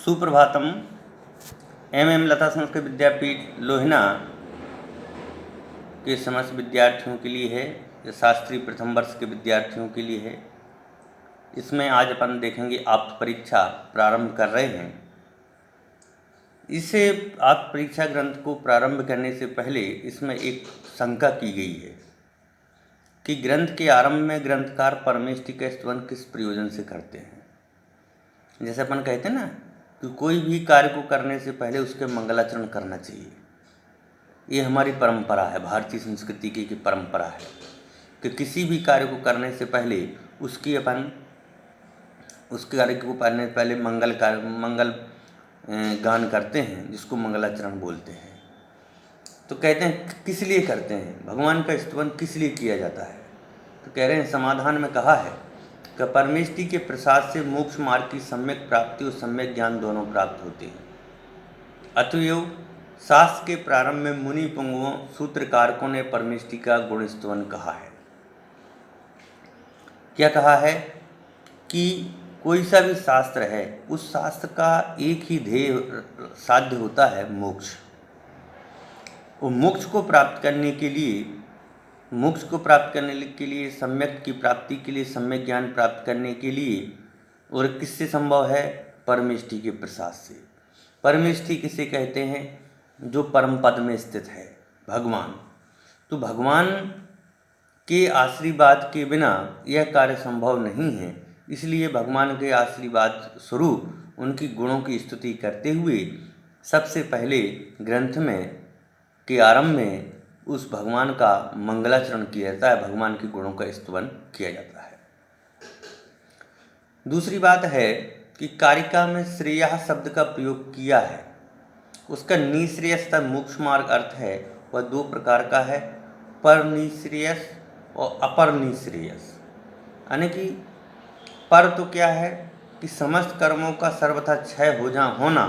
Suprabhatam. M लता संस्कृत विद्यापीठ लोहिना के समस्त विद्यार्थियों के लिए है, ये शास्त्री प्रथम वर्ष के विद्यार्थियों के लिए है। इसमें आज अपन देखेंगे आप्त परीक्षा प्रारंभ कर रहे हैं। इसे आप्त परीक्षा ग्रंथ को प्रारंभ करने से पहले इसमें एक शंका की गई है कि ग्रंथ के आरंभ में ग्रंथकार परमेष्टि का स्तवन किस प्रयोजन से करते हैं। जैसे अपन कहते हैं ना कि कोई भी कार्य को करने से पहले उसके मंगलाचरण करना चाहिए। ये हमारी परंपरा है, भारतीय संस्कृति की परंपरा है कि किसी भी कार्य को करने से पहले उस कार्य को करने से पहले मंगल गान करते हैं, जिसको मंगलाचरण बोलते हैं। तो कहते हैं किस लिए करते हैं, भगवान का स्तवन किस लिए किया जाता है। तो कह रहे हैं समाधान में कहा है कि परमेष्टि के प्रसाद से मोक्ष मार्ग की सम्यक प्राप्ति और सम्यक ज्ञान दोनों प्राप्त होते हैं। अतएव शास्त्र के प्रारंभ में मुनि पुंगवों सूत्रकारकों ने परमेष्टि का गुण स्तवन कहा है। क्या कहा है कि कोई सा भी शास्त्र है, उस शास्त्र का एक ही ध्येय साध्य होता है, मोक्ष। वो मोक्ष को प्राप्त करने के लिए सम्यक की प्राप्ति के लिए, सम्यक ज्ञान प्राप्त करने के लिए, और किससे संभव है, परमेष्टि के प्रसाद से। परमेष्टि किसे कहते हैं, जो परम पद में स्थित है, भगवान। तो भगवान के आशीर्वाद के बिना यह कार्य संभव नहीं है। इसलिए भगवान के आशीर्वाद स्वरूप उनकी गुणों की स्तुति करते हुए सबसे पहले ग्रंथ में के आरंभ में उस भगवान का मंगलाचरण किया जाता है, भगवान के गुणों का स्तवन किया जाता है। दूसरी बात है कि कारिका में श्रेयः शब्द का प्रयोग किया है। उसका निःश्रेयस तथा मोक्ष मार्ग अर्थ है वह दो प्रकार का है, पर निःश्रेयस और अपर निःश्रेयस। यानी कि पर तो क्या है कि समस्त कर्मों का सर्वथा क्षय होना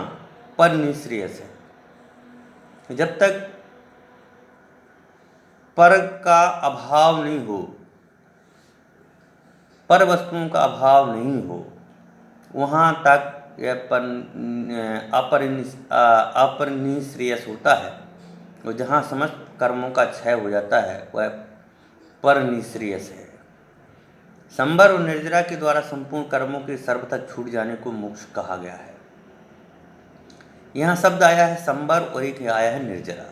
पर निःश्रेयस है। जब तक पर का अभाव नहीं हो, पर वस्तुओं का अभाव नहीं हो, वहाँ तक यह अपर निःश्रेयस होता है। और जहाँ समस्त कर्मों का क्षय हो जाता है वह पर निःश्रेयस है। संबर और निर्जरा के द्वारा संपूर्ण कर्मों के सर्वथा छूट जाने को मोक्ष कहा गया है। यहाँ शब्द आया है संबर और एक आया है निर्जरा।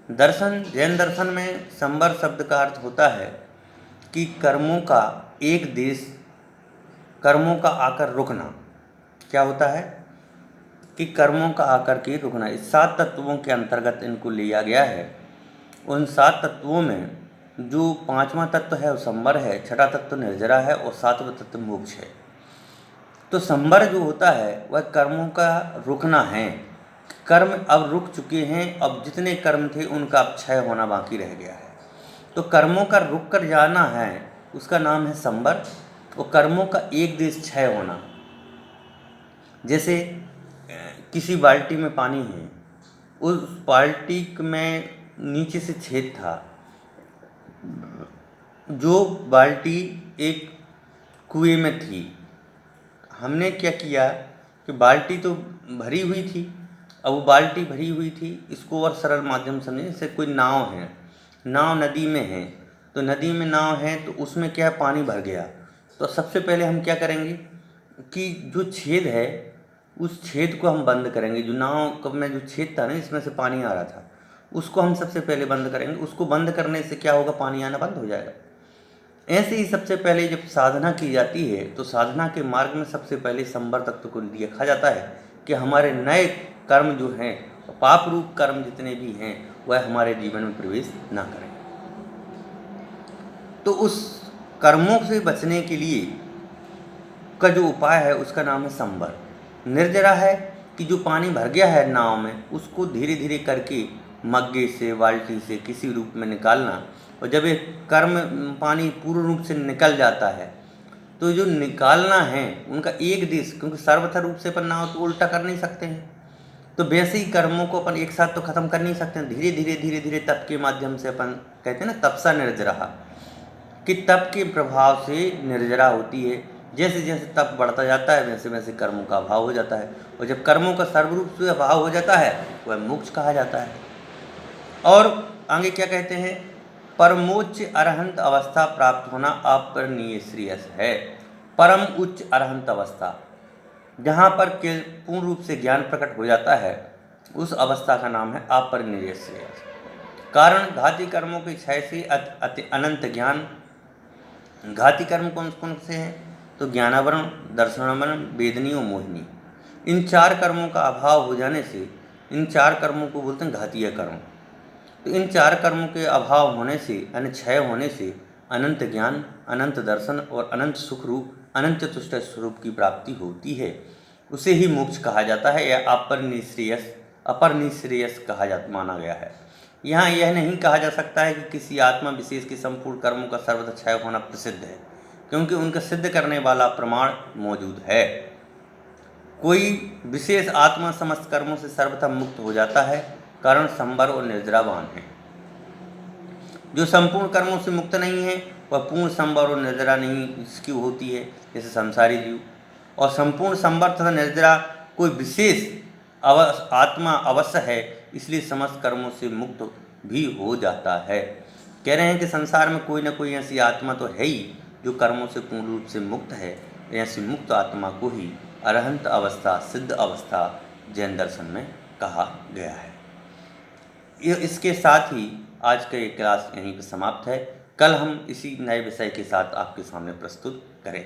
जैन दर्शन में संबर शब्द का अर्थ होता है कि कर्मों का एक देश, कर्मों का आकर रुकना। क्या होता है कि कर्मों का आकर के रुकना। इस 7 तत्वों के अंतर्गत इनको लिया गया है। उन 7 तत्वों में जो 5वां तत्व है वो संबर है, 6ठा तत्व निर्जरा है और 7वां तत्व मोक्ष है। तो संबर जो होता है वह कर्मों का रुकना है। कर्म अब रुक चुके हैं, अब जितने कर्म थे उनका अब क्षय होना बाकी रह गया है। तो कर्मों का रुक कर जाना है, उसका नाम है संबर। और कर्मों का एक देश क्षय होना। जैसे किसी बाल्टी में पानी है, उस बाल्टी में नीचे से छेद था। जो बाल्टी एक कुएं में थी, हमने क्या किया कि बाल्टी तो भरी हुई थी। अब वो बाल्टी भरी हुई थी, इसको और सरल माध्यम समझें। जैसे कोई नाव है, नाव नदी में है, तो नदी में नाव है तो उसमें क्या है, पानी भर गया। तो सबसे पहले हम क्या करेंगे कि जो छेद है उस छेद को हम बंद करेंगे। जो नाव में जो छेद था ना, इसमें से पानी आ रहा था, उसको हम सबसे पहले बंद करेंगे। उसको बंद करने से क्या होगा, पानी आना बंद हो जाएगा। ऐसे ही सबसे पहले जब साधना की जाती है तो साधना के मार्ग में सबसे पहले संबर तत्व को देखा जाता है कि हमारे नए कर्म जो हैं, पाप रूप कर्म जितने भी हैं, वह हमारे जीवन में प्रवेश ना करें। तो उस कर्मों से बचने के लिए का जो उपाय है उसका नाम है संबर। निर्जरा है कि जो पानी भर गया है नाव में, उसको धीरे धीरे करके मग्गे से, बाल्टी से किसी रूप में निकालना। और जब एक कर्म पानी पूर्ण रूप से निकल जाता है तो जो निकालना है उनका एक देश, क्योंकि सर्वथा रूप से अपन नाव तो उल्टा कर नहीं सकते हैं, तो वैसे ही कर्मों को अपन एक साथ तो खत्म कर नहीं सकते हैं। धीरे धीरे तप के माध्यम से अपन कहते हैं ना, तपसा निर्जरा, कि तप के प्रभाव से निर्जरा होती है। जैसे जैसे तप बढ़ता जाता है वैसे वैसे कर्मों का अभाव हो जाता है, और जब कर्मों का सर्वरूप से अभाव हो जाता है वह मोक्ष कहा जाता है। और आगे क्या कहते हैं, परमोच्च अरहंत अवस्था प्राप्त होना अपरिणीय श्रेयस है। परम उच्च अरहंत अवस्था, जहाँ पर के पूर्ण रूप से ज्ञान प्रकट हो जाता है, उस अवस्था का नाम है अपरिणीय श्रेयस। कारण घाती कर्मों के क्षय से अति अनंत ज्ञान। घाती कर्म कौन कौन से हैं, तो ज्ञानावरण, दर्शनावरण, वेदनी और मोहिनी। इन चार कर्मों का अभाव हो जाने से इन चार कर्मों को बोलते हैं घातीय कर्म। तो इन चार कर्मों के अभाव होने से, यानी क्षय होने से अनंत ज्ञान, अनंत दर्शन और अनंत सुख रूप, अनंत चतुष्टय स्वरूप की प्राप्ति होती है। उसे ही मोक्ष कहा जाता है या अपर निश्रेयस माना गया है। यहाँ यह नहीं कहा जा सकता है कि किसी आत्मा विशेष के संपूर्ण कर्मों का सर्वथा क्षय होना प्रसिद्ध है, क्योंकि उनका सिद्ध करने वाला प्रमाण मौजूद है। कोई विशेष आत्मा समस्त कर्मों से सर्वथा मुक्त हो जाता है, कारण संवर और निद्रावान है। जो संपूर्ण कर्मों से मुक्त नहीं है वह पूर्ण संवर और निद्रा नहीं इसकी होती है, जैसे संसारी जीव। और संपूर्ण संवर तथा निद्रा कोई विशेष आत्मा अवश्य है, इसलिए समस्त कर्मों से मुक्त भी हो जाता है। कह रहे हैं कि संसार में कोई न कोई ऐसी आत्मा तो है ही जो कर्मों से पूर्ण रूप से मुक्त है। ऐसी मुक्त आत्मा को ही अरहंत अवस्था, सिद्ध अवस्था जैन दर्शन में कहा गया है। इसके साथ ही आज का ये क्लास यहीं पर समाप्त है। कल हम इसी नए विषय के साथ आपके सामने प्रस्तुत करें।